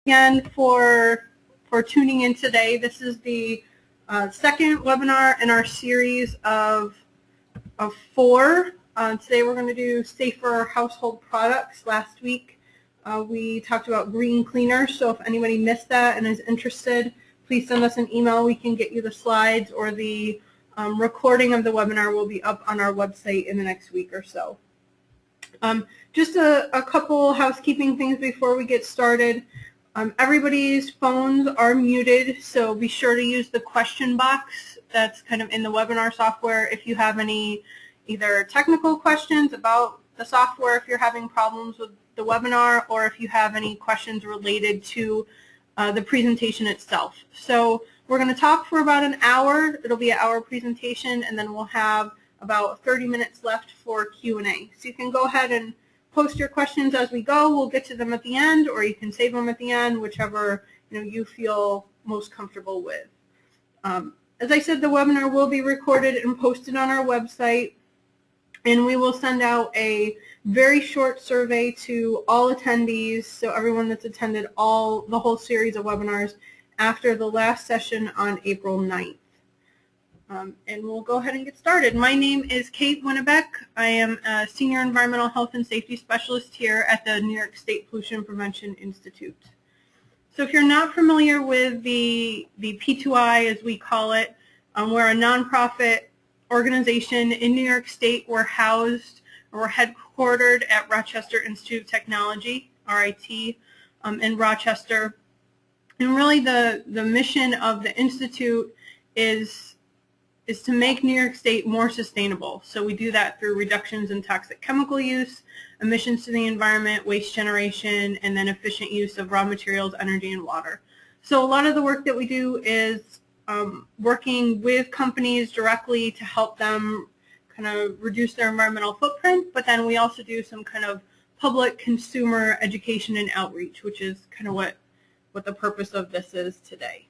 again for tuning in today. This is the second webinar in our series of 4. Today we're going to do safer household products. Last week we talked about green cleaners, so if anybody missed that and is interested, please send us an email. We can get you the slides, or the recording of the webinar will be up on our website in the next week or so. Just a couple housekeeping things before we get started. Everybody's phones are muted, so be sure to use the question box that's kind of in the webinar software if you have any either technical questions about the software, if you're having problems with the webinar, or if you have any questions related to the presentation itself. So we're going to talk for about an hour. It'll be an hour presentation, and then we'll have about 30 minutes left for Q&A. So you can go ahead and post your questions as we go. We'll get to them at the end, or you can save them at the end, whichever you feel most comfortable with. As I said, the webinar will be recorded and posted on our website, and we will send out a very short survey to all attendees, so everyone that's attended the whole series of webinars after the last session on April 9th. And we'll go ahead and get started. My name is Kate Winnebeck. I am a Senior Environmental Health and Safety Specialist here at the New York State Pollution Prevention Institute. So if you're not familiar with the P2I, as we call it, we're a nonprofit organization in New York State. We're headquartered at Rochester Institute of Technology, RIT, in Rochester. And really the mission of the Institute is to make New York State more sustainable. So we do that through reductions in toxic chemical use, emissions to the environment, waste generation, and then efficient use of raw materials, energy, and water. So a lot of the work that we do is working with companies directly to help them kind of reduce their environmental footprint, but then we also do some kind of public consumer education and outreach, which is kind of what the purpose of this is today.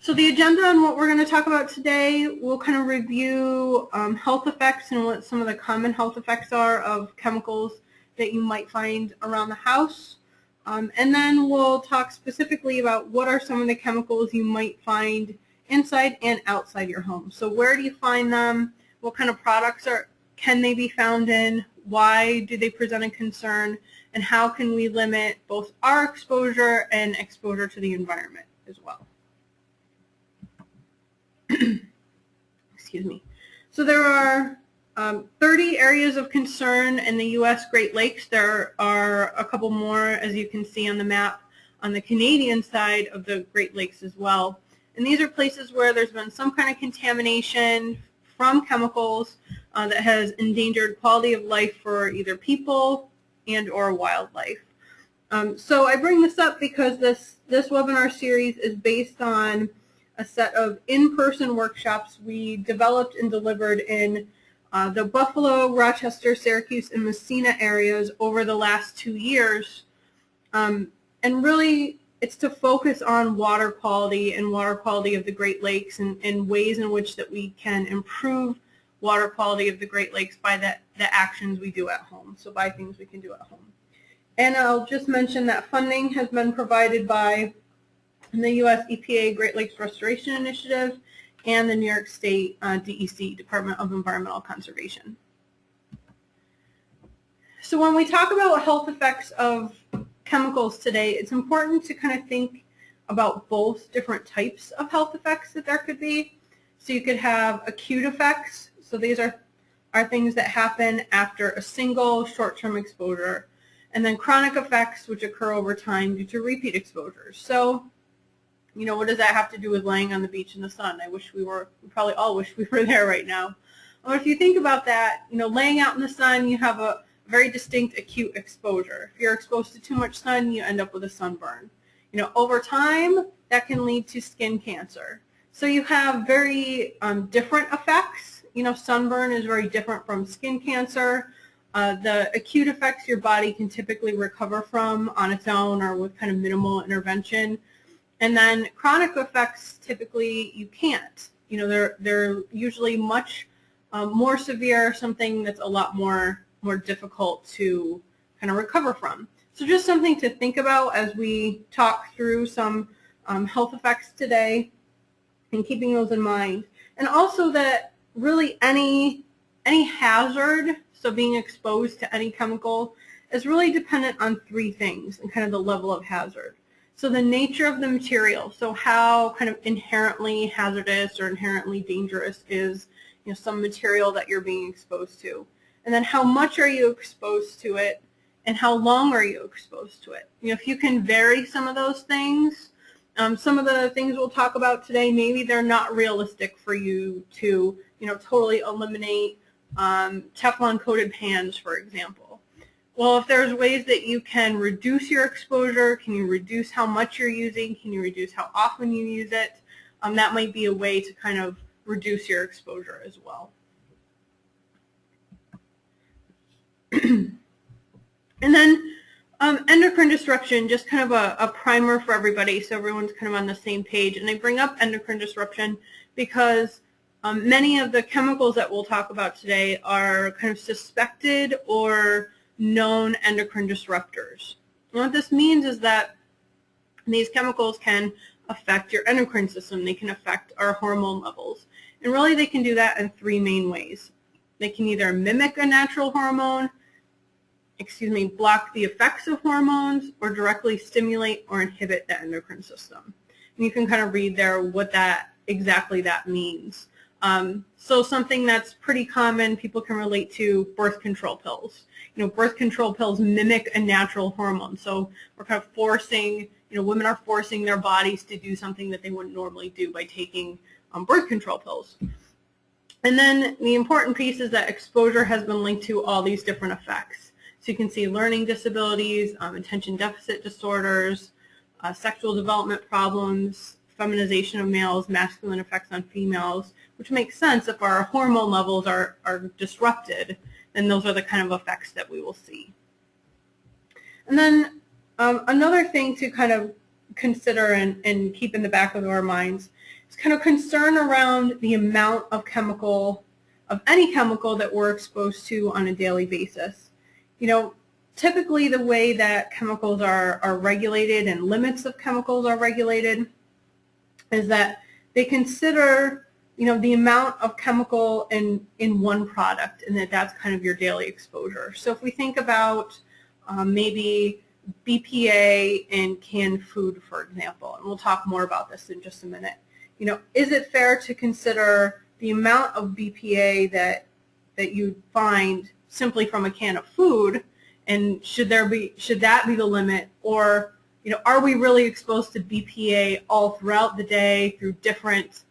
So the agenda on what we're going to talk about today, we'll kind of review health effects and what some of the common health effects are of chemicals that you might find around the house. And then we'll talk specifically about what are some of the chemicals you might find inside and outside your home. So where do you find them? What kind of products can they be found in? Why do they present a concern? And how can we limit both our exposure and exposure to the environment as well? Excuse me. So there are 30 areas of concern in the U.S. Great Lakes. There are a couple more, as you can see on the map, on the Canadian side of the Great Lakes as well. And these are places where there's been some kind of contamination from chemicals that has endangered quality of life for either people and or wildlife. So I bring this up because this webinar series is based on a set of in-person workshops we developed and delivered in the Buffalo, Rochester, Syracuse, and Messina areas over the last 2 years. And really, it's to focus on water quality and water quality of the Great Lakes and ways in which that we can improve water quality of the Great Lakes by the actions we do at home, so by things we can do at home. And I'll just mention that funding has been provided by the U.S. EPA Great Lakes Restoration Initiative and the New York State DEC, Department of Environmental Conservation. So when we talk about health effects of chemicals today, it's important to kind of think about both different types of health effects that there could be. So you could have acute effects. So these are things that happen after a single short-term exposure. And then chronic effects, which occur over time due to repeat exposures. So what does that have to do with laying on the beach in the sun? We probably all wish we were there right now. Or if you think about that, laying out in the sun, you have a very distinct acute exposure. If you're exposed to too much sun, you end up with a sunburn. Over time, that can lead to skin cancer. So you have very different effects. Sunburn is very different from skin cancer. The acute effects your body can typically recover from on its own or with kind of minimal intervention. And then chronic effects, typically you can't. They're usually much more severe, something that's a lot more difficult to kind of recover from. just something to think about as we talk through some health effects today, and keeping those in mind. And also that really any hazard, so being exposed to any chemical, is really dependent on three things and kind of the level of hazard. So the nature of the material, so how kind of inherently hazardous or inherently dangerous is some material that you're being exposed to. And then how much are you exposed to it, and how long are you exposed to it? If you can vary some of those things, some of the things we'll talk about today, maybe they're not realistic for you to totally eliminate Teflon coated pans, for example. Well, if there's ways that you can reduce your exposure, can you reduce how much you're using, can you reduce how often you use it, that might be a way to kind of reduce your exposure as well. And then endocrine disruption, just kind of a primer for everybody so everyone's kind of on the same page. And I bring up endocrine disruption because many of the chemicals that we'll talk about today are kind of suspected or known endocrine disruptors. And what this means is that these chemicals can affect your endocrine system. They can affect our hormone levels. And really they can do that in three main ways. They can either mimic a natural hormone, block the effects of hormones, or directly stimulate or inhibit the endocrine system. And you can kind of read there what exactly that means. So something that's pretty common, people can relate to birth control pills. Birth control pills mimic a natural hormone. So we're kind of forcing, women are forcing their bodies to do something that they wouldn't normally do by taking birth control pills. And then the important piece is that exposure has been linked to all these different effects. So you can see learning disabilities, attention deficit disorders, sexual development problems, feminization of males, masculine effects on females, which makes sense. If our hormone levels are disrupted, then those are the kind of effects that we will see. And then another thing to kind of consider and keep in the back of our minds is kind of concern around the amount of any chemical that we're exposed to on a daily basis. Typically the way that chemicals are regulated and limits of chemicals are regulated is that they consider the amount of chemical in one product, and that's kind of your daily exposure. So if we think about maybe BPA in canned food, for example, and we'll talk more about this in just a minute, is it fair to consider the amount of BPA that you find simply from a can of food, and should that be the limit, or are we really exposed to BPA all throughout the day through different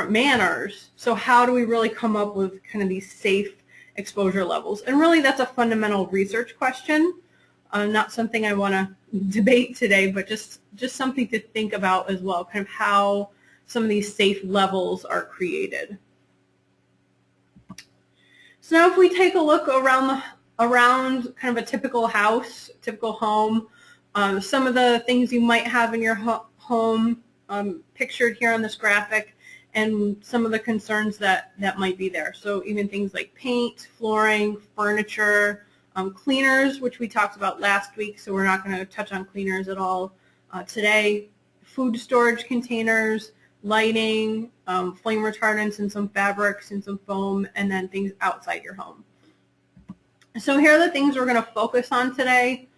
manners? So how do we really come up with kind of these safe exposure levels? And really that's a fundamental research question, not something I want to debate today, but just something to think about as well, kind of how some of these safe levels are created. So now if we take a look around kind of a typical house, typical home, some of the things you might have in your home pictured here on this graphic, and some of the concerns that might be there. So even things like paint, flooring, furniture, cleaners, which we talked about last week, so we're not going to touch on cleaners at all today, food storage containers, lighting, flame retardants and some fabrics and some foam, and then things outside your home. So here are the things we're going to focus on today: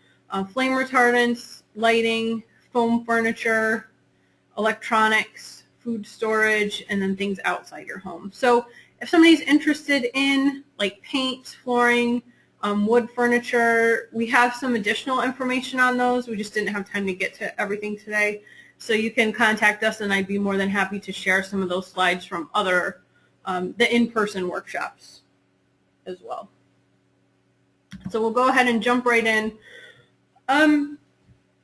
flame retardants, lighting, foam furniture, electronics, food storage, and then things outside your home. So if somebody's interested in like paint, flooring, wood furniture, we have some additional information on those. We just didn't have time to get to everything today. So you can contact us, and I'd be more than happy to share some of those slides from other, the in-person workshops as well. So we'll go ahead and jump right in.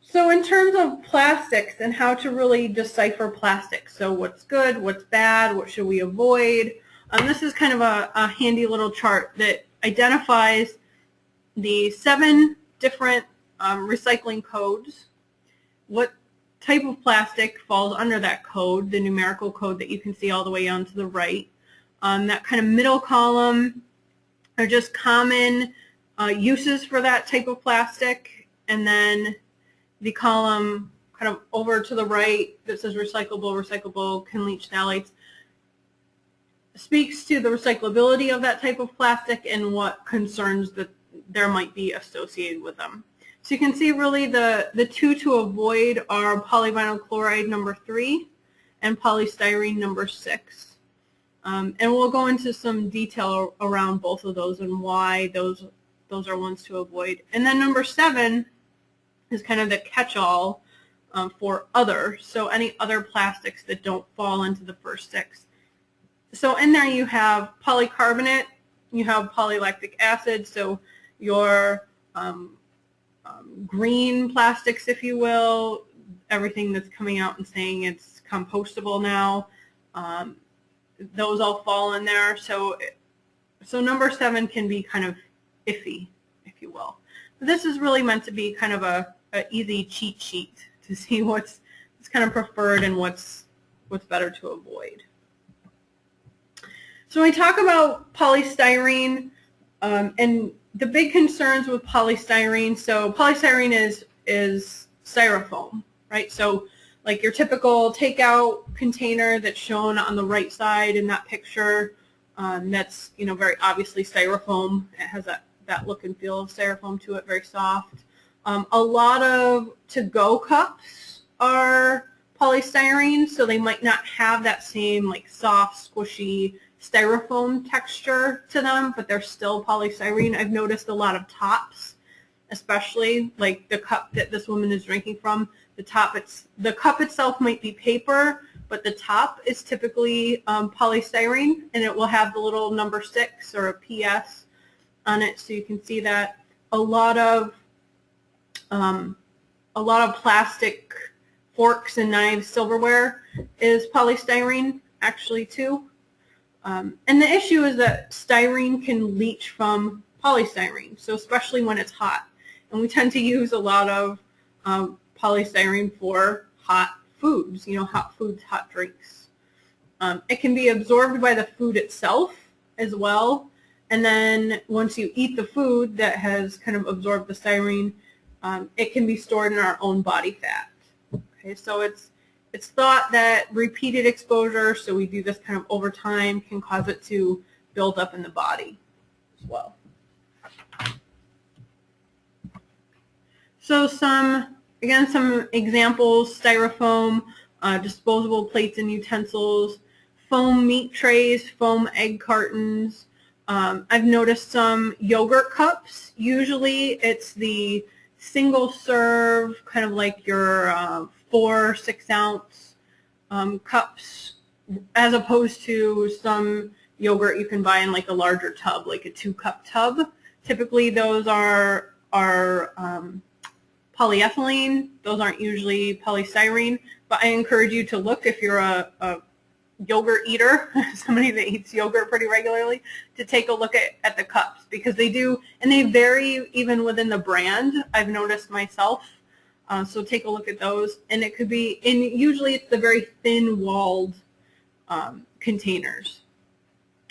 So in terms of plastics and how to really decipher plastics, so what's good, what's bad, what should we avoid, this is kind of a handy little chart that identifies the 7 different recycling codes, what type of plastic falls under that code, the numerical code that you can see all the way on to the right. That kind of middle column are just common uses for that type of plastic, and then the column kind of over to the right that says recyclable, can leach phthalates, speaks to the recyclability of that type of plastic and what concerns that there might be associated with them. So you can see really the two to avoid are polyvinyl chloride number 3 and polystyrene number 6. And we'll go into some detail around both of those and why those are ones to avoid. And then number 7 is kind of the catch-all for other, so any other plastics that don't fall into the first 6. So in there you have polycarbonate, you have polylactic acid, so your green plastics, if you will, everything that's coming out and saying it's compostable now, those all fall in there. So number 7 can be kind of iffy, if you will. But this is really meant to be kind of a easy cheat sheet to see what's kind of preferred and what's better to avoid. So when we talk about polystyrene, and the big concerns with polystyrene, so polystyrene is styrofoam, right? So like your typical takeout container that's shown on the right side in that picture, that's, you know, very obviously styrofoam. It has that look and feel of styrofoam to it, very soft. A lot of to-go cups are polystyrene, so they might not have that same like soft, squishy styrofoam texture to them, but they're still polystyrene. I've noticed a lot of tops, especially like the cup that this woman is drinking from. The cup itself might be paper, but the top is typically polystyrene, and it will have the little number 6 or a PS on it, so you can see that. A lot of plastic forks and knives, silverware is polystyrene actually too. And the issue is that styrene can leach from polystyrene, so especially when it's hot. And we tend to use a lot of polystyrene for hot foods, you know, hot foods, hot drinks. It can be absorbed by the food itself as well. And then once you eat the food that has kind of absorbed the styrene, it can be stored in our own body fat. Okay, so it's thought that repeated exposure, so we do this kind of over time, can cause it to build up in the body as well. So some examples: styrofoam, disposable plates and utensils, foam meat trays, foam egg cartons. I've noticed some yogurt cups. Usually it's the single serve, kind of like your 4 6-ounce cups, as opposed to some yogurt you can buy in like a larger tub, like a 2-cup tub. Typically those are polyethylene. Those aren't usually polystyrene, but I encourage you to look, if you're a yogurt eater, somebody that eats yogurt pretty regularly, to take a look at the cups, because they do, and they vary even within the brand, I've noticed myself. So take a look at those, and it could be, and usually it's the very thin-walled containers.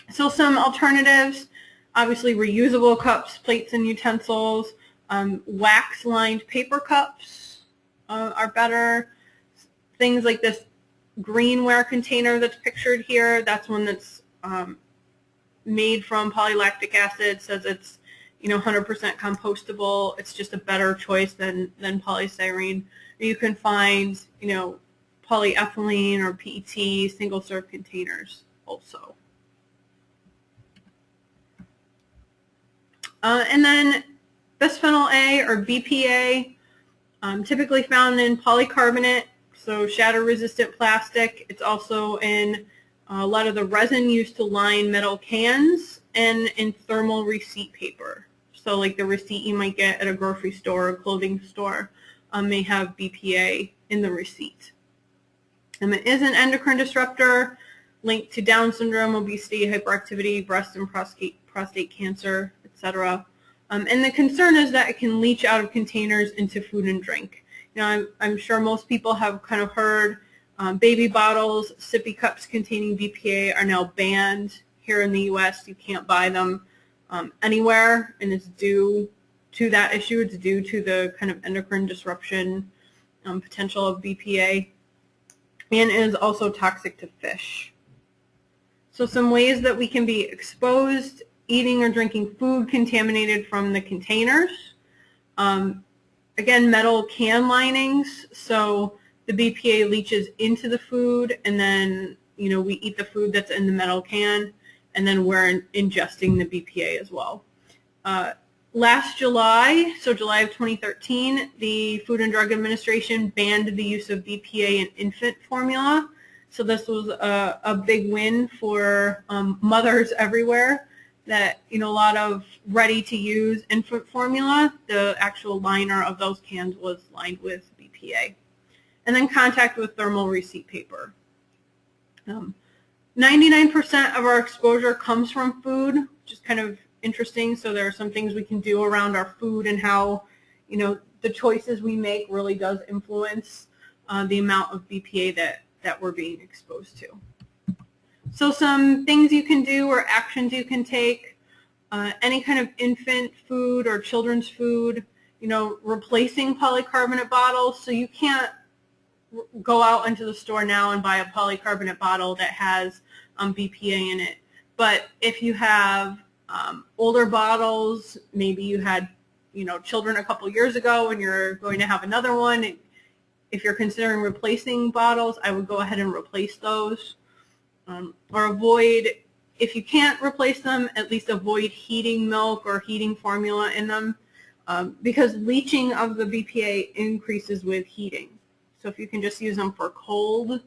So some alternatives: obviously reusable cups, plates and utensils, wax-lined paper cups are better. Things like this greenware container that's pictured here, that's one that's made from polylactic acid, says it's, you know, 100% compostable. It's just a better choice than polystyrene. You can find, you know, polyethylene or PET single-serve containers also. And then Bisphenol A or BPA, typically found in polycarbonate, so shatter-resistant plastic. It's also in a lot of the resin used to line metal cans and in thermal receipt paper. So like the receipt you might get at a grocery store or clothing store may have BPA in the receipt. It is an endocrine disruptor linked to Down syndrome, obesity, hyperactivity, breast and prostate cancer, etc. And the concern is that it can leach out of containers into food and drink. You know, I'm sure most people have kind of heard baby bottles, sippy cups containing BPA are now banned here in the U.S. You can't buy them. anywhere, and it's due to that issue. It's due to the kind of endocrine disruption potential of BPA, and is also toxic to fish. So some ways that we can be exposed: eating or drinking food contaminated from the containers. Again, metal can linings, so the BPA leaches into the food, and then we eat the food that's in the metal can, and then we're ingesting the BPA as well. Last July, so July of 2013, the Food and Drug Administration banned the use of BPA in infant formula. So this was a big win for mothers everywhere, that a lot of ready-to-use infant formula, the actual liner of those cans was lined with BPA. And then contact with thermal receipt paper. 99% of our exposure comes from food, which is kind of interesting. So there are some things we can do around our food, and how the choices we make really does influence the amount of BPA that we're being exposed to. So some things you can do or actions you can take: any kind of infant food or children's food, replacing polycarbonate bottles. So you can't go out into the store now and buy a polycarbonate bottle that has BPA in it. But if you have older bottles, maybe you had children a couple years ago and you're going to have another one, if you're considering replacing bottles, I would go ahead and replace those. Or avoid, if you can't replace them, at least avoid heating milk or heating formula in them, because leaching of the BPA increases with heating. So if you can just use them for cold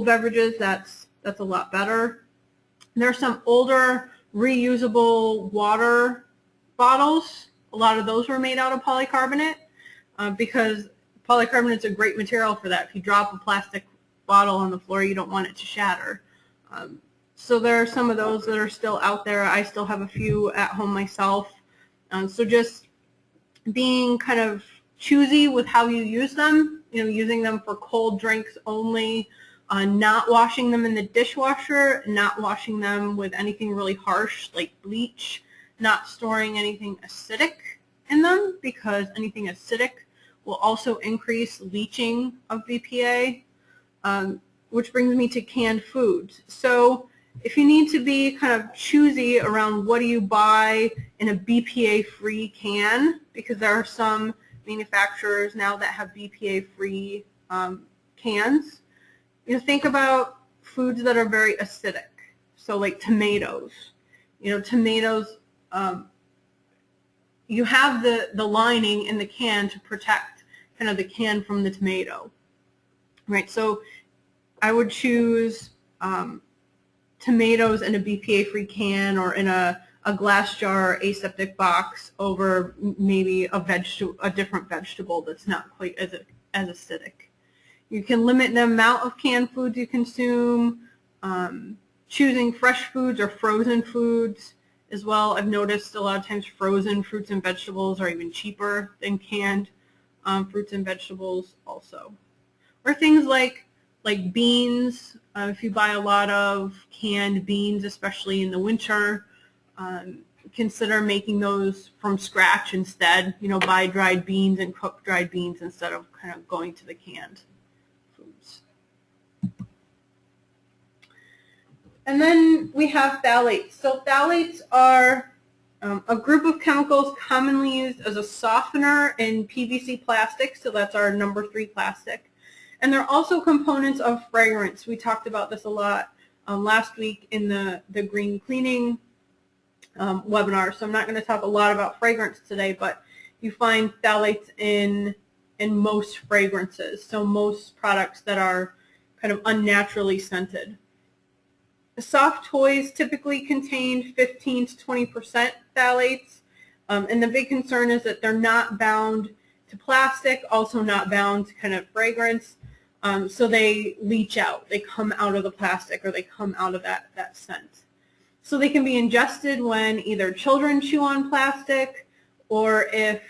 beverages, that's a lot better. There are some older reusable water bottles. A lot of those were made out of polycarbonate, because polycarbonate is a great material for that. If you drop a plastic bottle on the floor, you don't want it to shatter. So there are some of those that are still out there. I still have a few at home myself. So just being kind of choosy with how you use them, using them for cold drinks only, not washing them in the dishwasher, not washing them with anything really harsh like bleach, not storing anything acidic in them, because anything acidic will also increase leaching of BPA. Which brings me to canned foods. So if you need to be kind of choosy around what do you buy in a BPA-free can, because there are some manufacturers now that have BPA-free cans, think about foods that are very acidic. So like tomatoes. Tomatoes, you have the lining in the can to protect kind of the can from the tomato. Right, so I would choose tomatoes in a BPA-free can or in a glass jar or aseptic box over maybe a different vegetable that's not quite as acidic. You can limit the amount of canned foods you consume, choosing fresh foods or frozen foods as well. I've noticed a lot of times frozen fruits and vegetables are even cheaper than canned fruits and vegetables also. Or things like beans. If you buy a lot of canned beans, especially in the winter, consider making those from scratch instead. Buy dried beans and cook dried beans instead of kind of going to the canned foods. And then we have phthalates. So phthalates are a group of chemicals commonly used as a softener in PVC plastics. So that's our number 3 plastic. And they're also components of fragrance. We talked about this a lot last week in the green cleaning webinar. So I'm not going to talk a lot about fragrance today, but you find phthalates in most fragrances. So most products that are kind of unnaturally scented. Soft toys typically contain 15 to 20% phthalates. And the big concern is that they're not bound to plastic, also not bound to kind of fragrance. So they leach out. They come out of the plastic, or they come out of that scent. So they can be ingested when either children chew on plastic, or if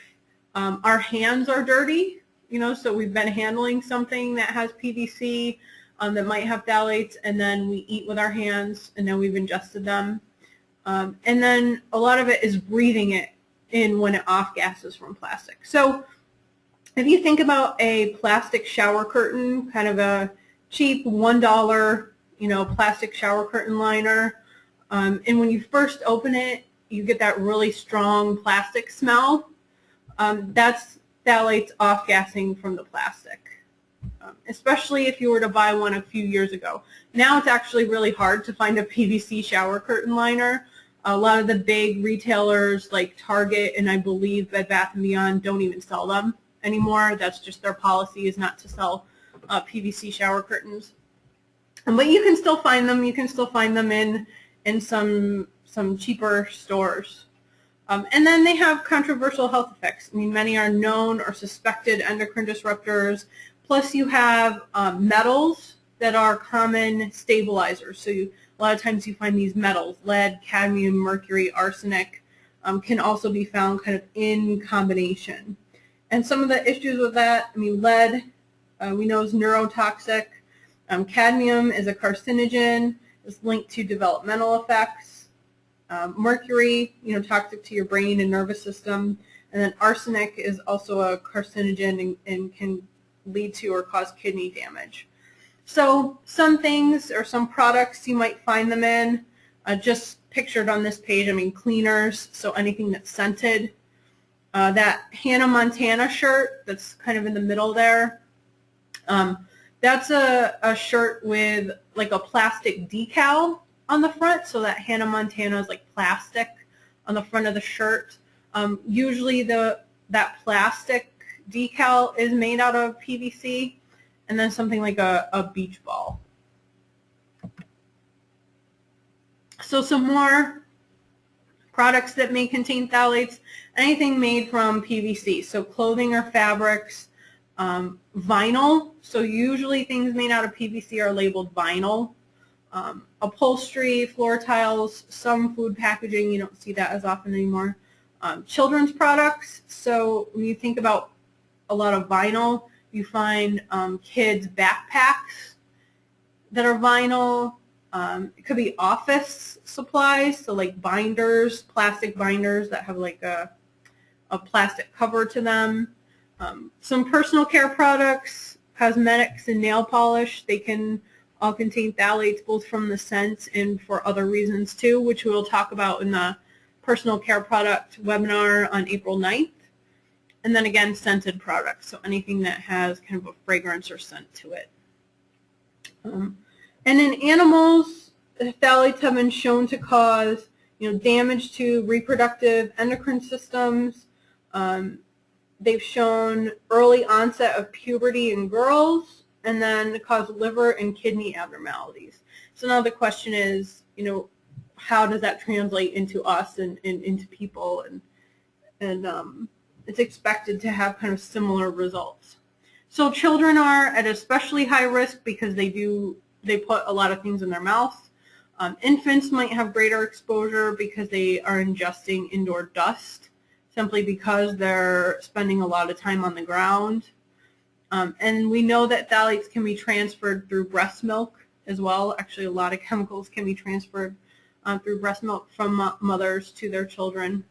our hands are dirty, so we've been handling something that has PVC that might have phthalates, and then we eat with our hands, and then we've ingested them. And then a lot of it is breathing it in when it off-gases from plastic. So if you think about a plastic shower curtain, kind of a cheap $1, plastic shower curtain liner, and when you first open it, you get that really strong plastic smell. That's phthalates off-gassing from the plastic, especially if you were to buy one a few years ago. Now it's actually really hard to find a PVC shower curtain liner. A lot of the big retailers like Target and I believe Bed Bath & Beyond don't even sell them anymore. That's just their policy, is not to sell PVC shower curtains. But you can still find them. You can still find them in some cheaper stores. And then they have controversial health effects. I mean, many are known or suspected endocrine disruptors. Plus you have metals that are common stabilizers. So a lot of times you find these metals, lead, cadmium, mercury, arsenic, can also be found kind of in combination. And some of the issues with that, I mean, lead, we know is neurotoxic. Cadmium is a carcinogen. It's linked to developmental effects. Mercury, toxic to your brain and nervous system. And then arsenic is also a carcinogen and can lead to or cause kidney damage. So some things or some products you might find them in, just pictured on this page, I mean cleaners, so anything that's scented. That Hannah Montana shirt that's kind of in the middle there, that's a shirt with like a plastic decal on the front, so that Hannah Montana is like plastic on the front of the shirt. Usually that plastic decal is made out of PVC, and then something like a beach ball. So some more products that may contain phthalates, anything made from PVC, so clothing or fabrics, vinyl, so usually things made out of PVC are labeled vinyl, upholstery, floor tiles, some food packaging, you don't see that as often anymore, children's products, so when you think about a lot of vinyl, you find kids' backpacks that are vinyl. It could be office supplies, so like binders, plastic binders that have like a plastic cover to them. Some personal care products, cosmetics and nail polish, they can all contain phthalates both from the scent and for other reasons too, which we'll talk about in the personal care product webinar on April 9th. And then again, scented products, so anything that has kind of a fragrance or scent to it. And in animals, phthalates have been shown to cause, damage to reproductive endocrine systems. They've shown early onset of puberty in girls, and then cause liver and kidney abnormalities. So now the question is, how does that translate into us and into people? And it's expected to have kind of similar results. So children are at especially high risk because they put a lot of things in their mouth. Infants might have greater exposure because they are ingesting indoor dust, simply because they're spending a lot of time on the ground. And we know that phthalates can be transferred through breast milk as well. Actually, a lot of chemicals can be transferred through breast milk from mothers to their children.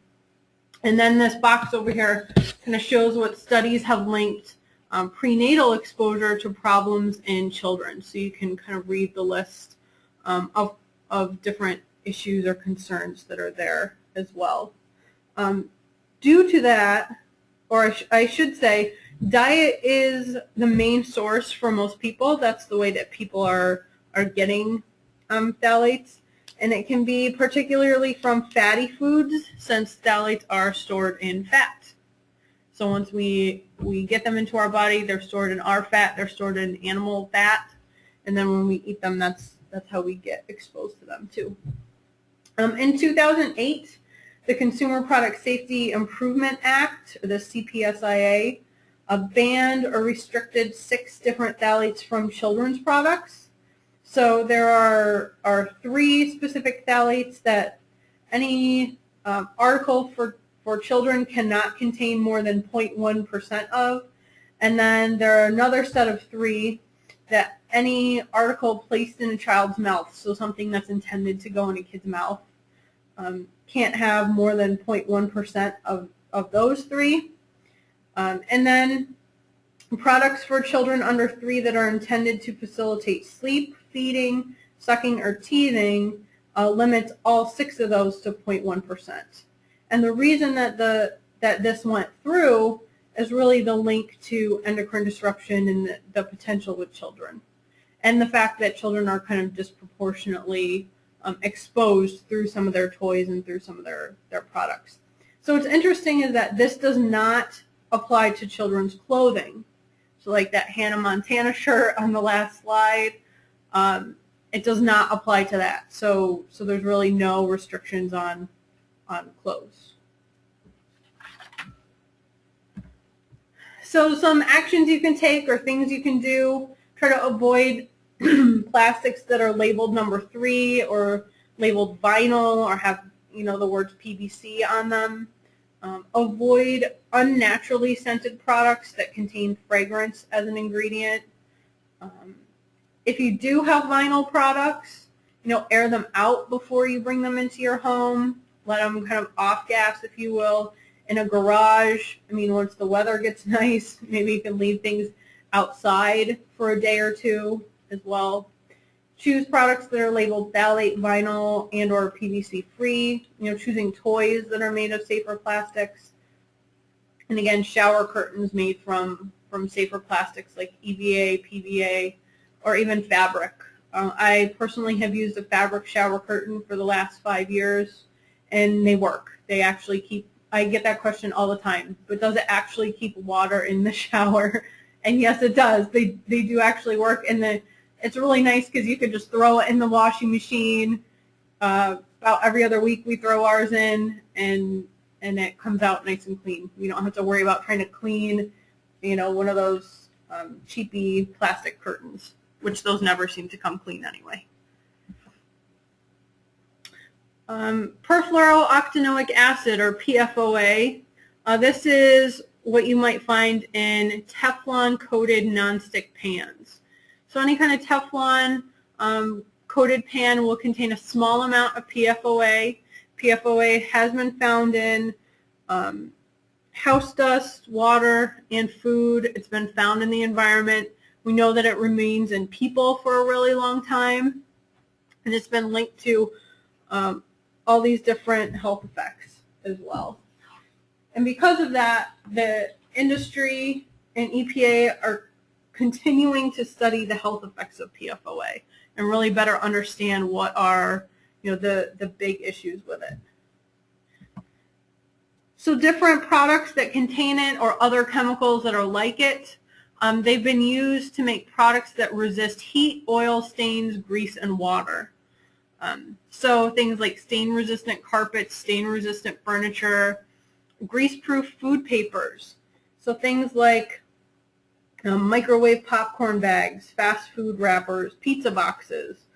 And then this box over here kind of shows what studies have linked prenatal exposure to problems in children. So you can kind of read the list of different issues or concerns that are there as well. Due to that, or I should say, diet is the main source for most people. That's the way that people are getting phthalates. And it can be particularly from fatty foods, since phthalates are stored in fat. So once we get them into our body, they're stored in our fat, they're stored in animal fat, and then when we eat them, that's how we get exposed to them too. In 2008, the Consumer Product Safety Improvement Act, or the CPSIA, banned or restricted 6 different phthalates from children's products. So there are 3 specific phthalates that any article for children cannot contain more than 0.1% of. And then there are another set of 3 that any article placed in a child's mouth, so something that's intended to go in a kid's mouth, can't have more than 0.1% of those three. And then products for children under 3 that are intended to facilitate sleep, feeding, sucking, or teething limits all 6 of those to 0.1%. And the reason that this went through is really the link to endocrine disruption and the potential with children, and the fact that children are kind of disproportionately exposed through some of their toys and through some of their products. So what's interesting is that this does not apply to children's clothing. So like that Hannah Montana shirt on the last slide, it does not apply to that. So there's really no restrictions on clothes. So some actions you can take or things you can do: try to avoid plastics that are labeled number 3 or labeled vinyl or have, the words PVC on them. Avoid unnaturally scented products that contain fragrance as an ingredient. If you do have vinyl products, air them out before you bring them into your home. Let them kind of off gas, if you will, in a garage. Once the weather gets nice, maybe you can leave things outside for a day or two as well. Choose products that are labeled phthalate, vinyl, and or PVC free. Choosing toys that are made of safer plastics. And again, shower curtains made from safer plastics like EVA, PVA, or even fabric. I personally have used a fabric shower curtain for the last 5 years, and they work. They actually keep, I get that question all the time, but does it actually keep water in the shower? And yes, it does. They do actually work, and it's really nice because you can just throw it in the washing machine. About every other week we throw ours in, and it comes out nice and clean. We don't have to worry about trying to clean, one of those cheapy plastic curtains, which those never seem to come clean anyway. Perfluorooctanoic acid, or PFOA. This is what you might find in Teflon-coated nonstick pans. So any kind of Teflon coated pan will contain a small amount of PFOA. PFOA has been found in house dust, water, and food. It's been found in the environment. We know that it remains in people for a really long time, and it's been linked to all these different health effects as well. And because of that, the industry and EPA are continuing to study the health effects of PFOA and really better understand what are the big issues with it. So different products that contain it or other chemicals that are like it, they've been used to make products that resist heat, oil, stains, grease, and water. So things like stain-resistant carpets, stain-resistant furniture, grease-proof food papers. So things like microwave popcorn bags, fast food wrappers, pizza boxes.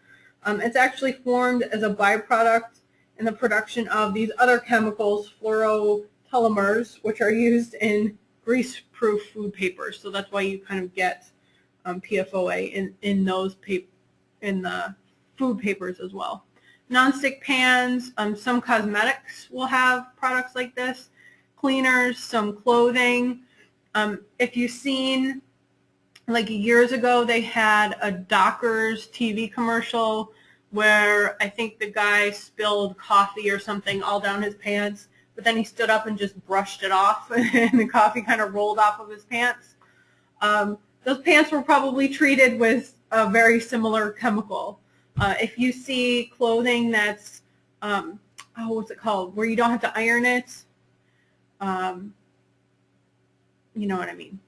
It's actually formed as a byproduct in the production of these other chemicals, fluorotelomers, which are used in grease-proof food papers. So that's why you kind of get PFOA in the food papers as well. Non-stick pans, some cosmetics will have products like this, cleaners, some clothing. If you've seen, like years ago, they had a Dockers TV commercial where I think the guy spilled coffee or something all down his pants, but then he stood up and just brushed it off, and the coffee kind of rolled off of his pants. Those pants were probably treated with a very similar chemical. If you see clothing that's, what's it called, where you don't have to iron it, you know what I mean.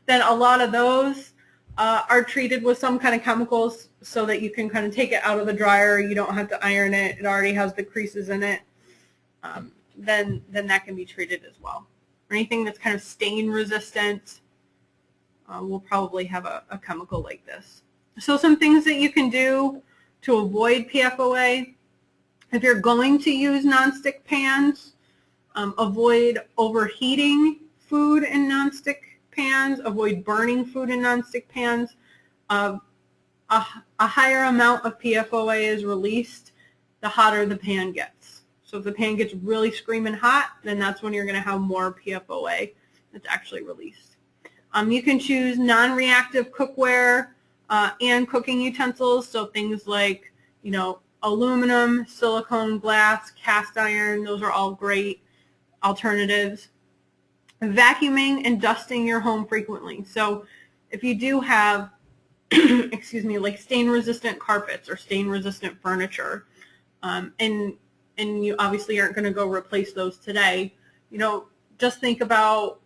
then a lot of those are treated with some kind of chemicals so that you can kind of take it out of the dryer. You don't have to iron it. It already has the creases in it. Then that can be treated as well. Or anything that's kind of stain resistant will probably have a chemical like this. So some things that you can do to avoid PFOA: if you're going to use nonstick pans, avoid overheating food in nonstick pans, avoid burning food in nonstick pans. A higher amount of PFOA is released the hotter the pan gets. So if the pan gets really screaming hot, then that's when you're going to have more PFOA that's actually released. You can choose non-reactive cookware and cooking utensils, so things like, you know, aluminum, silicone, glass, cast iron, those are all great alternatives. Vacuuming and dusting your home frequently. So if you do have, excuse me, like stain-resistant carpets or stain-resistant furniture, and you obviously aren't going to go replace those today, you know, just think about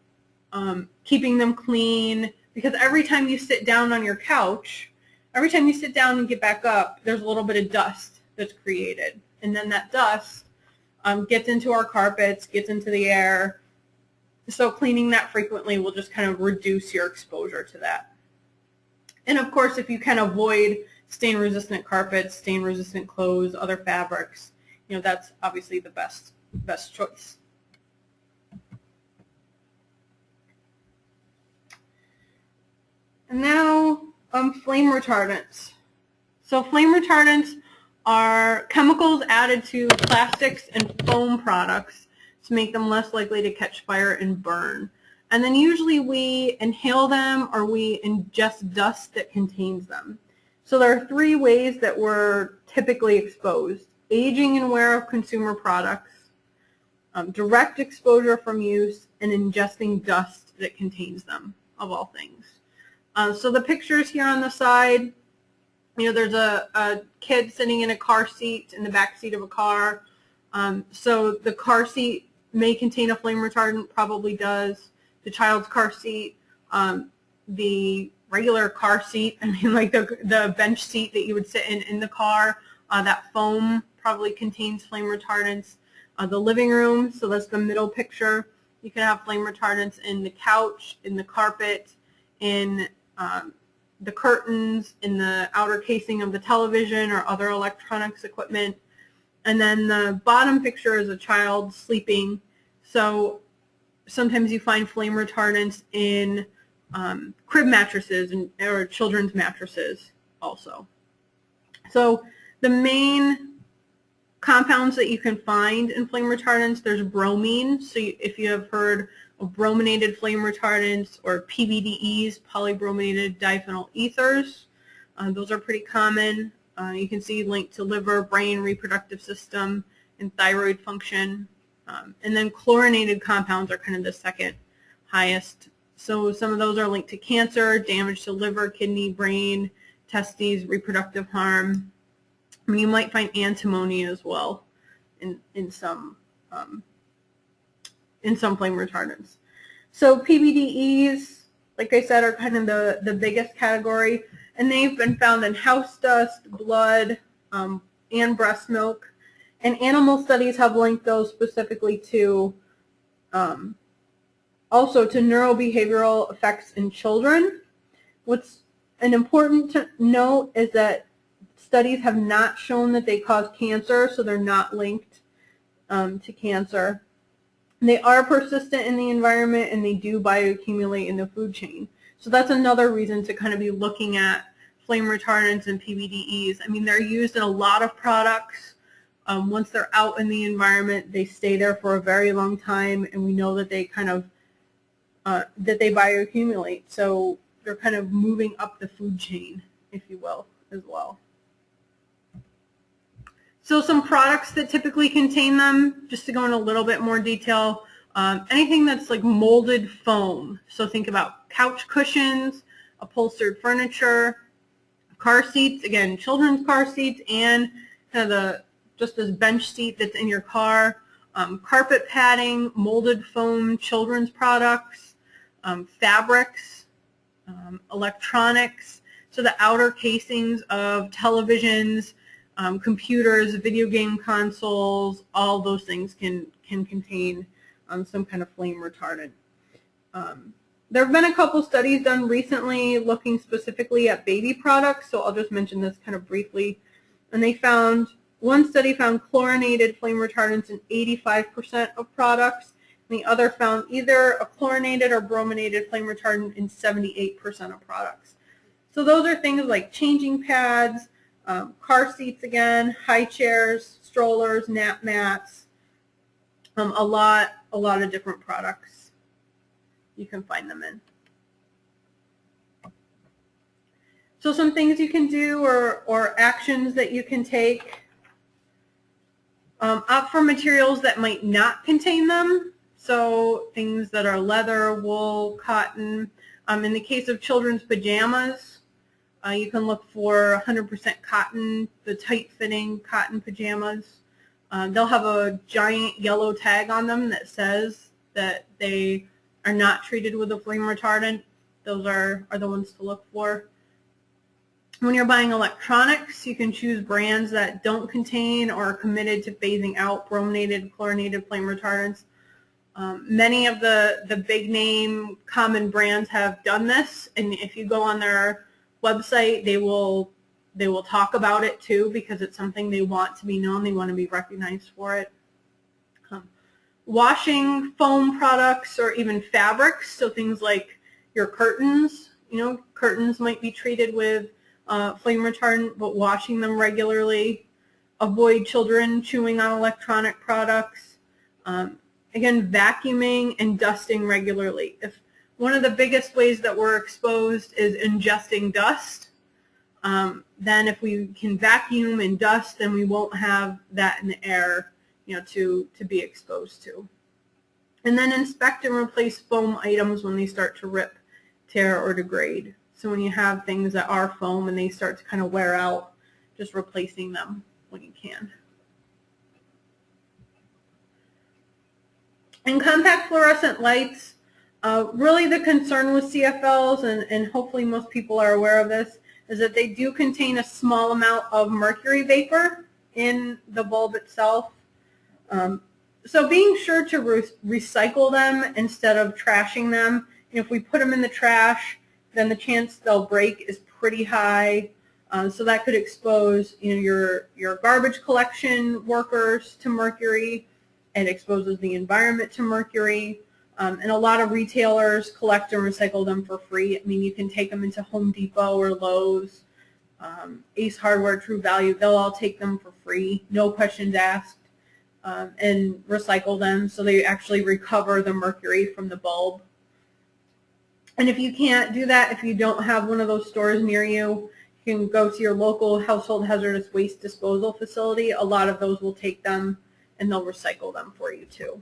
keeping them clean, because every time you sit down on your couch, every time you sit down and get back up, there's a little bit of dust that's created. And then that dust gets into our carpets, gets into the air. So cleaning that frequently will just kind of reduce your exposure to that. And of course, if you can avoid stain-resistant carpets, stain-resistant clothes, other fabrics, you know, that's obviously the best choice. And now, flame retardants. So flame retardants are chemicals added to plastics and foam products to make them less likely to catch fire and burn. And then usually we inhale them or we ingest dust that contains them. So there are 3 ways that we're typically exposed: aging and wear of consumer products, direct exposure from use, and ingesting dust that contains them, of all things. So the pictures here on the side, you know, there's a kid sitting in a car seat in the back seat of a car. So the car seat may contain a flame retardant, probably does. The child's car seat, the regular car seat, I mean like the bench seat that you would sit in the car, that foam probably contains flame retardants. The living room, so that's the middle picture, you can have flame retardants in the couch, in the carpet, in the curtains, in the outer casing of the television or other electronics equipment. And then the bottom picture is a child sleeping. So sometimes you find flame retardants in crib mattresses or children's mattresses also. So the main compounds that you can find in flame retardants, there's bromine. So if you have heard of brominated flame retardants, or PBDEs, polybrominated diphenyl ethers, those are pretty common. You can see linked to liver, brain, reproductive system, and thyroid function. And then chlorinated compounds are kind of the second highest. So some of those are linked to cancer, damage to liver, kidney, brain, testes, reproductive harm. I mean, you might find antimony as well in some flame retardants. So PBDEs, like I said, are kind of the biggest category, and they've been found in house dust, blood, and breast milk. And animal studies have linked those specifically to also to neurobehavioral effects in children. What's important to note is that studies have not shown that they cause cancer, so they're not linked to cancer. They are persistent in the environment, and they do bioaccumulate in the food chain. So that's another reason to kind of be looking at flame retardants and PBDEs. I mean, they're used in a lot of products. Once they're out in the environment, they stay there for a very long time, and we know that they kind of that they bioaccumulate. So they're kind of moving up the food chain, if you will, as well. So some products that typically contain them, just to go in a little bit more detail, anything that's like molded foam. So think about couch cushions, upholstered furniture, car seats, again, children's car seats, and kind of just this bench seat that's in your car, carpet padding, molded foam, children's products, fabrics, electronics, so the outer casings of televisions, computers, video game consoles, all those things can contain some kind of flame retardant. There have been a couple studies done recently looking specifically at baby products, so I'll just mention this kind of briefly. And they found, one study found chlorinated flame retardants in 85% of products, and the other found either a chlorinated or brominated flame retardant in 78% of products. So those are things like changing pads, Car seats again, high chairs, strollers, nap mats, a lot of different products you can find them in. So some things you can do or actions that you can take. Opt for materials that might not contain them. So things that are leather, wool, cotton. In the case of children's pajamas, you can look for 100% cotton, the tight-fitting cotton pajamas. They'll have a giant yellow tag on them that says that they are not treated with a flame retardant. Those are the ones to look for. When you're buying electronics, you can choose brands that don't contain or are committed to phasing out brominated, chlorinated flame retardants. Many of the big name common brands have done this, and if you go on their website, they will talk about it too, because it's something they want to be known. They want to be recognized for it. Washing foam products or even fabrics, so things like your curtains. Curtains might be treated with flame retardant, but washing them regularly. Avoid children chewing on electronic products. Again, vacuuming and dusting regularly. If one of the biggest ways that we're exposed is ingesting dust, then if we can vacuum and dust, then we won't have that in the air, to be exposed to. And then inspect and replace foam items when they start to rip, tear, or degrade. So when you have things that are foam and they start to kind of wear out, just replacing them when you can. And compact fluorescent lights, really the concern with CFLs, and hopefully most people are aware of this, is that they do contain a small amount of mercury vapor in the bulb itself. So being sure to recycle them instead of trashing them. If we put them in the trash, then the chance they'll break is pretty high. So that could expose your garbage collection workers to mercury. It exposes the environment to mercury. And a lot of retailers collect and recycle them for free. I mean, you can take them into Home Depot or Lowe's, Ace Hardware, True Value. They'll all take them for free, no questions asked, and recycle them so they actually recover the mercury from the bulb. And if you can't do that, if you don't have one of those stores near you, you can go to your local household hazardous waste disposal facility. A lot of those will take them and they'll recycle them for you too.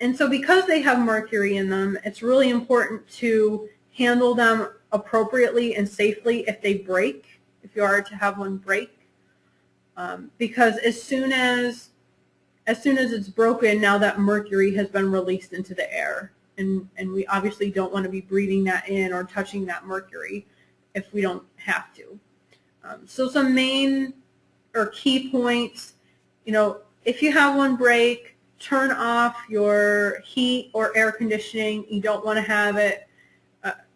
And so because they have mercury in them, it's really important to handle them appropriately and safely if they break, if you are to have one break. Because as soon as it's broken, now that mercury has been released into the air. And we obviously don't want to be breathing that in or touching that mercury if we don't have to. So some main or key points, if you have one break, turn off your heat or air conditioning. You don't want to have it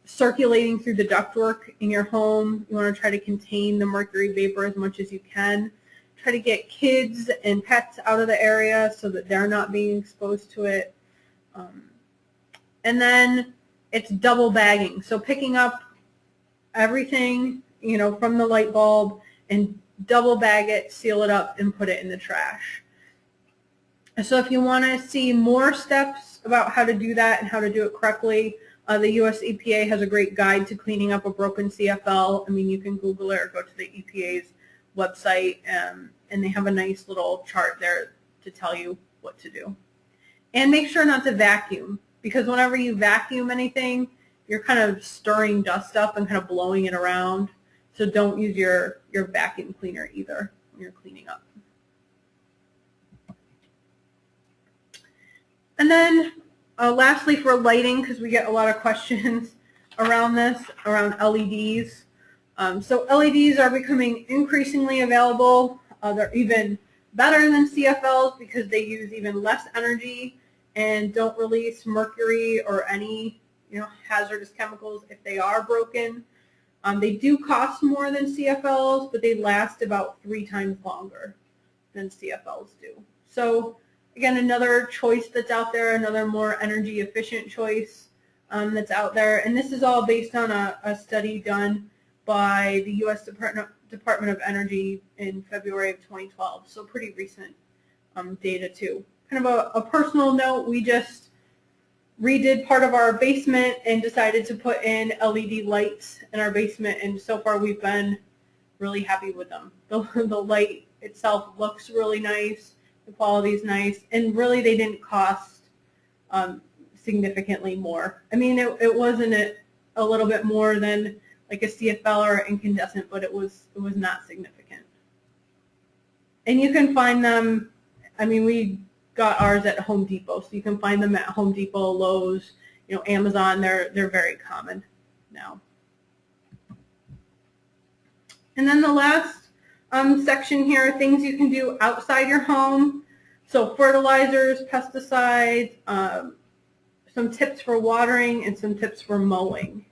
circulating through the ductwork in your home. You want to try to contain the mercury vapor as much as you can. Try to get kids and pets out of the area so that they're not being exposed to it. And then it's double bagging. So picking up everything, from the light bulb and double bag it, seal it up, and put it in the trash. So if you want to see more steps about how to do that and how to do it correctly, the US EPA has a great guide to cleaning up a broken CFL. I mean, you can Google it or go to the EPA's website, and they have a nice little chart there to tell you what to do. And make sure not to vacuum, because whenever you vacuum anything, you're kind of stirring dust up and kind of blowing it around. So don't use your vacuum cleaner either when you're cleaning up. And then lastly, for lighting, because we get a lot of questions around this, around LEDs. So LEDs are becoming increasingly available. They're even better than CFLs because they use even less energy and don't release mercury or any hazardous chemicals if they are broken. They do cost more than CFLs, but they last about 3 times longer than CFLs do. So again, another choice that's out there, another more energy efficient choice that's out there. And this is all based on a study done by the U.S. Department of Energy in February of 2012, so pretty recent data too. Kind of a personal note, we just redid part of our basement and decided to put in LED lights in our basement, and so far we've been really happy with them. The light itself looks really nice, the quality is nice, and really they didn't cost significantly more. I mean, it wasn't a little bit more than like a CFL or incandescent, but it was not significant. And you can find them, I mean, we got ours at Home Depot, so you can find them at Home Depot, Lowe's, you know, Amazon. They're very common now. And then the last section here are things you can do outside your home. So fertilizers, pesticides, some tips for watering, and some tips for mowing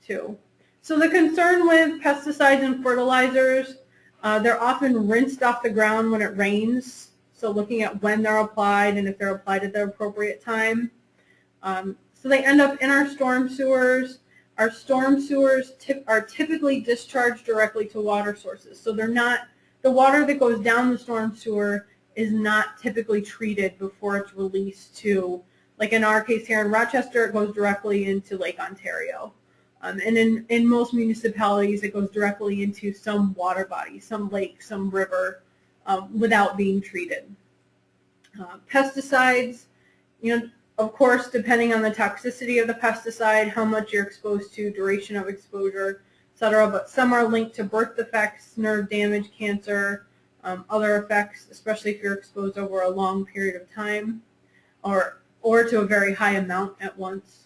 too. So the concern with pesticides and fertilizers, they're often rinsed off the ground when it rains. So looking at when they're applied and if they're applied at the appropriate time. So they end up in our storm sewers. Our storm sewers are typically discharged directly to water sources. So they're not, the water that goes down the storm sewer is not typically treated before it's released to, like in our case here in Rochester, it goes directly into Lake Ontario. And in most municipalities, it goes directly into some water body, some lake, some river, without being treated. Pesticides, you know, of course, depending on the toxicity of the pesticide, how much you're exposed to, duration of exposure, etc. But some are linked to birth defects, nerve damage, cancer, other effects, especially if you're exposed over a long period of time, or to a very high amount at once.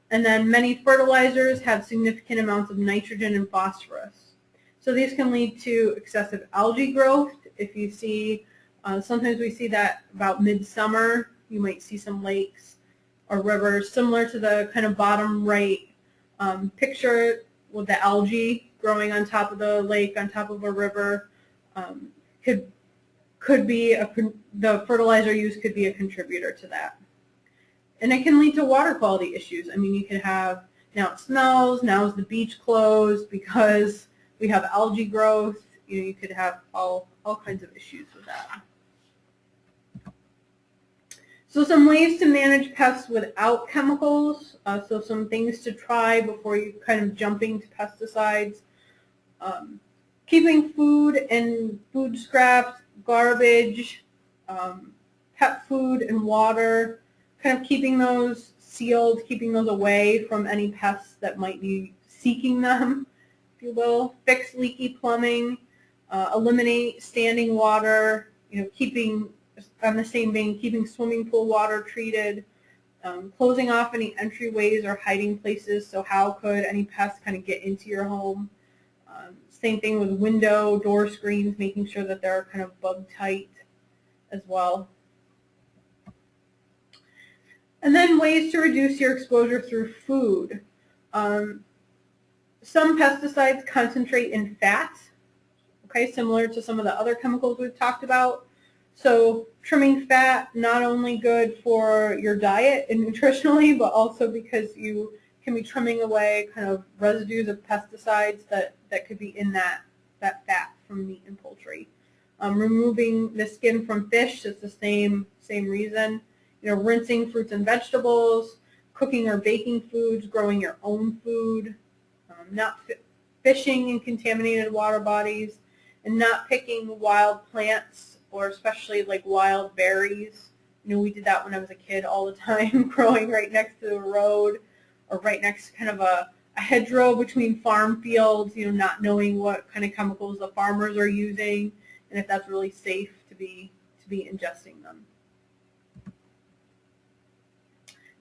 And then many fertilizers have significant amounts of nitrogen and phosphorus. So these can lead to excessive algae growth. If you see, sometimes we see that about midsummer, you might see some lakes or rivers similar to the kind of bottom right picture with the algae growing on top of the lake, on top of a river. Could be the fertilizer use could be a contributor to that. And it can lead to water quality issues. I mean, you could have, now it smells, now is the beach closed because we have algae growth. You know, you could have all kinds of issues with that. So some ways to manage pests without chemicals. So some things to try before you kind of jumping to pesticides. Keeping food and food scraps, garbage, pet food and water, kind of keeping those sealed, keeping those away from any pests that might be seeking them, if you will. Fix leaky plumbing, eliminate standing water, you know, keeping, on the same vein, keeping swimming pool water treated, closing off any entryways or hiding places. So how could any pests kind of get into your home? Same thing with window, door screens, making sure that they're kind of bug tight as well. And then ways to reduce your exposure through food. Some pesticides concentrate in fat, okay, similar to some of the other chemicals we've talked about. So trimming fat, not only good for your diet and nutritionally, but also because you can be trimming away kind of residues of pesticides that could be in that fat from meat and poultry. Removing the skin from fish is the same reason. You know, rinsing fruits and vegetables, cooking or baking foods, growing your own food, not fishing in contaminated water bodies, and not picking wild plants or especially like wild berries. You know, we did that when I was a kid all the time, growing right next to the road or right next to kind of a hedgerow between farm fields, you know, not knowing what kind of chemicals the farmers are using and if that's really safe to be ingesting them.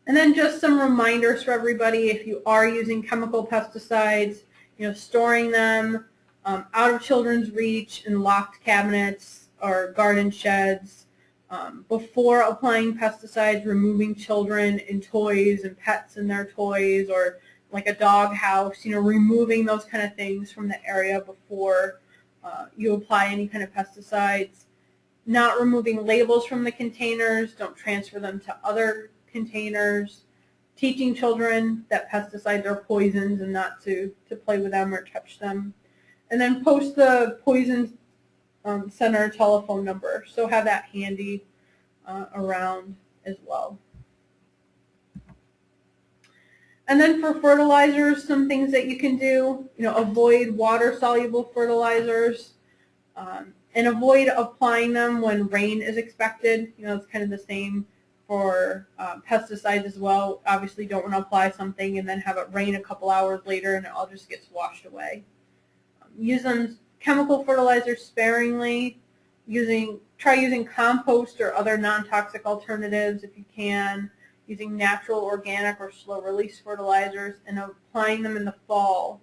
And then just some reminders for everybody, if you are using chemical pesticides, you know, storing them out of children's reach in locked cabinets or garden sheds. Before applying pesticides, removing children and toys and pets in their toys, or like a dog house, you know, removing those kind of things from the area before you apply any kind of pesticides. Not removing labels from the containers, don't transfer them to other containers. teaching children that pesticides are poisons and not to play with them or touch them. And then post the poison center telephone number, so have that handy around as well. And then for fertilizers, some things that you can do, avoid water-soluble fertilizers, and avoid applying them when rain is expected. It's kind of the same for pesticides as well. Obviously, don't want to apply something and then have it rain a couple hours later and it all just gets washed away. Use them chemical fertilizers sparingly. Try using compost or other non-toxic alternatives if you can. Using natural, organic, or slow-release fertilizers, and applying them in the fall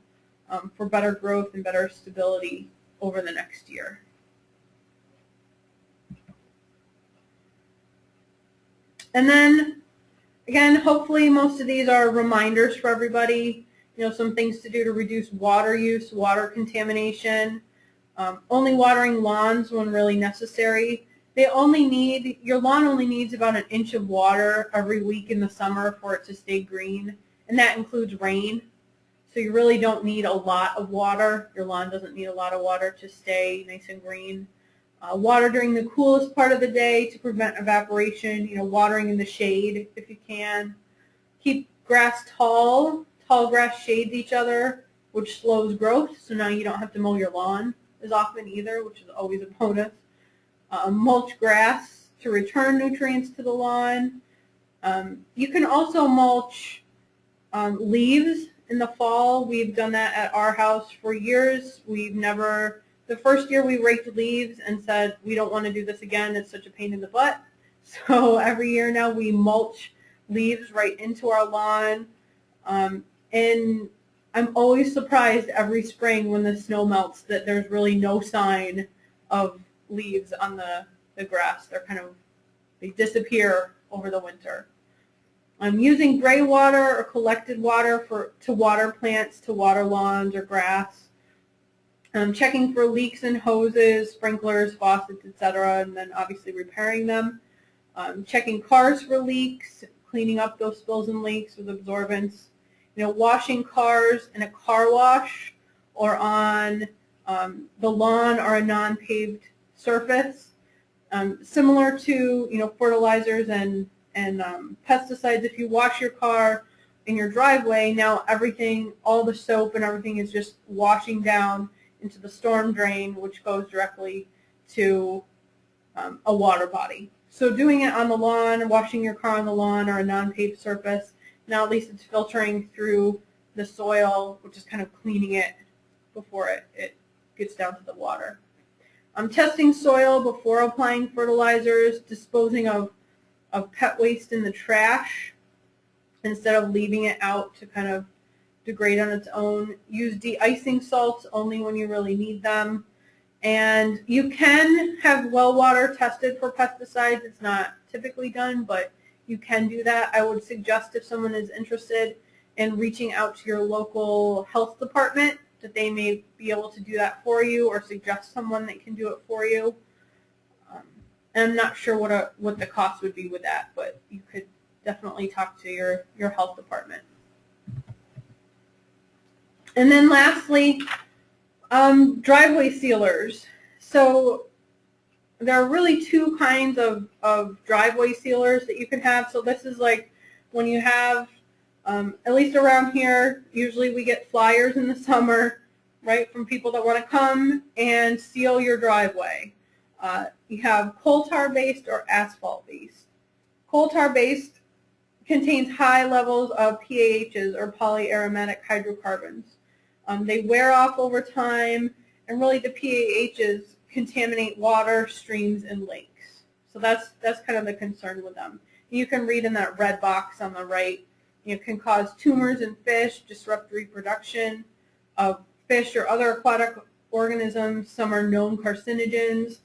for better growth and better stability over the next year. And then, again, hopefully most of these are reminders for everybody, some things to do to reduce water use, water contamination, only watering lawns when really necessary. Your lawn only needs about 1 inch of water every week in the summer for it to stay green, and that includes rain. So you really don't need a lot of water. Your lawn doesn't need a lot of water to stay nice and green. Water during the coolest part of the day to prevent evaporation, watering in the shade if you can. Keep grass tall. Tall grass shades each other, which slows growth, so now you don't have to mow your lawn as often either, which is always a bonus. Mulch grass to return nutrients to the lawn. You can also mulch leaves in the fall. We've done that at our house for years. The first year we raked leaves and said, we don't want to do this again. It's such a pain in the butt. So every year now we mulch leaves right into our lawn. And I'm always surprised every spring when the snow melts that there's really no sign of leaves on the grass. They disappear over the winter. I'm using gray water or collected water to water plants, to water lawns or grass. Checking for leaks in hoses, sprinklers, faucets, etc., and then obviously repairing them. Checking cars for leaks, cleaning up those spills and leaks with absorbents. Washing cars in a car wash or on the lawn or a non-paved surface. Similar to fertilizers and pesticides, if you wash your car in your driveway, now all the soap and everything is just washing down into the storm drain, which goes directly to a water body. So doing it on the lawn, washing your car on the lawn or a non-paved surface, now at least it's filtering through the soil, which is kind of cleaning it before it gets down to the water. Testing soil before applying fertilizers, disposing of pet waste in the trash instead of leaving it out to kind of degrade on its own. Use de-icing salts only when you really need them. And you can have well water tested for pesticides. It's not typically done, but you can do that. I would suggest if someone is interested in reaching out to your local health department that they may be able to do that for you or suggest someone that can do it for you. And I'm not sure what the cost would be with that, but you could definitely talk to your health department. And then lastly, driveway sealers. So there are really two kinds of driveway sealers that you can have. So this is like when you have, at least around here, usually we get flyers in the summer, right, from people that want to come and seal your driveway. You have coal tar based or asphalt based. Coal tar based contains high levels of PAHs or polyaromatic hydrocarbons. They wear off over time, and really the PAHs contaminate water, streams, and lakes. So that's kind of the concern with them. You can read in that red box on the right, it can cause tumors in fish, disrupt reproduction of fish or other aquatic organisms. Some are known carcinogens.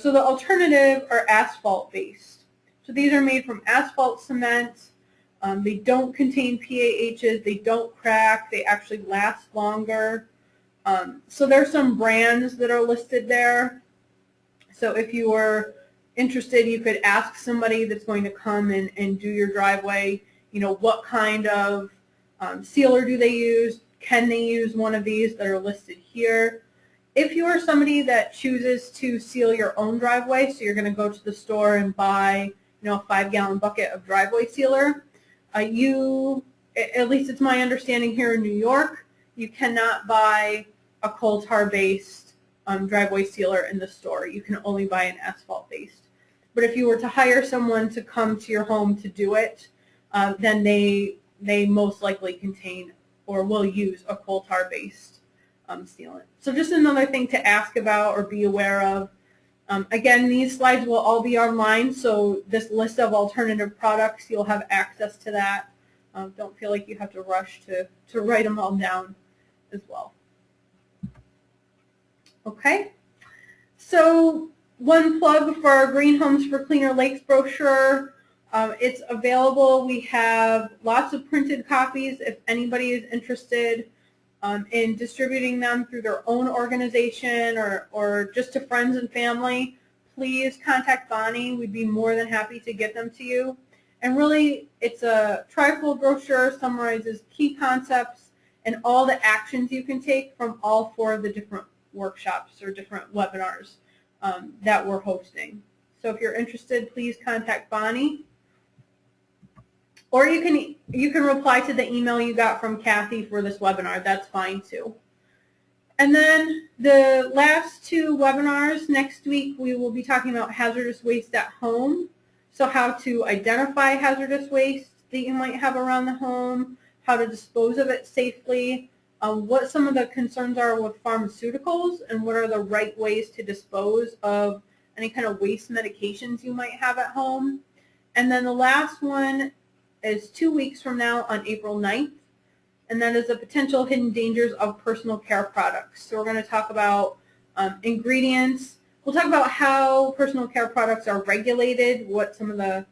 So the alternative are asphalt-based. So these are made from asphalt cement. They don't contain PAHs. They don't crack. They actually last longer. So there's some brands that are listed there. So if you were interested, you could ask somebody that's going to come and do your driveway, what kind of sealer do they use? Can they use one of these that are listed here? If you are somebody that chooses to seal your own driveway, so you're going to go to the store and buy, a 5-gallon bucket of driveway sealer, at least it's my understanding here in New York, you cannot buy a coal tar based driveway sealer in the store. You can only buy an asphalt based. But if you were to hire someone to come to your home to do it, then they most likely contain or will use a coal tar based sealant. So just another thing to ask about or be aware of. Again, these slides will all be online, so this list of alternative products, you'll have access to that. Don't feel like you have to rush to write them all down as well. Okay, so one plug for our Green Homes for Cleaner Lakes brochure. It's available. We have lots of printed copies if anybody is interested in distributing them through their own organization or just to friends and family. Please contact Bonnie. We'd be more than happy to get them to you. And really, it's a trifold brochure, summarizes key concepts and all the actions you can take from all 4 of the different workshops or different webinars that we're hosting. So if you're interested, please contact Bonnie. Or you can reply to the email you got from Kathy for this webinar. That's fine too. And then the last 2 webinars next week, we will be talking about hazardous waste at home. So how to identify hazardous waste that you might have around the home, how to dispose of it safely, what some of the concerns are with pharmaceuticals, and what are the right ways to dispose of any kind of waste medications you might have at home. And then the last one is 2 weeks from now on April 9th, and that is the potential hidden dangers of personal care products. So we're going to talk about ingredients. We'll talk about how personal care products are regulated, what some of the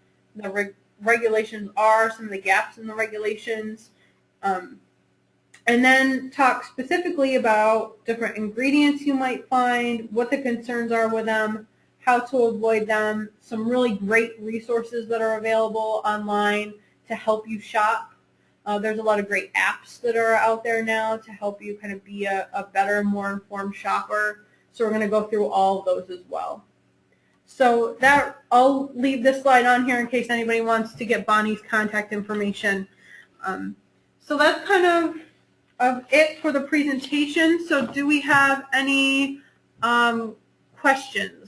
regulations are, some of the gaps in the regulations, and then talk specifically about different ingredients you might find, what the concerns are with them, how to avoid them, some really great resources that are available online to help you shop. There's a lot of great apps that are out there now to help you kind of be a better, more informed shopper. So we're going to go through all of those as well. So I'll leave this slide on here in case anybody wants to get Bonnie's contact information. So that's kind of it for the presentation. So do we have any questions?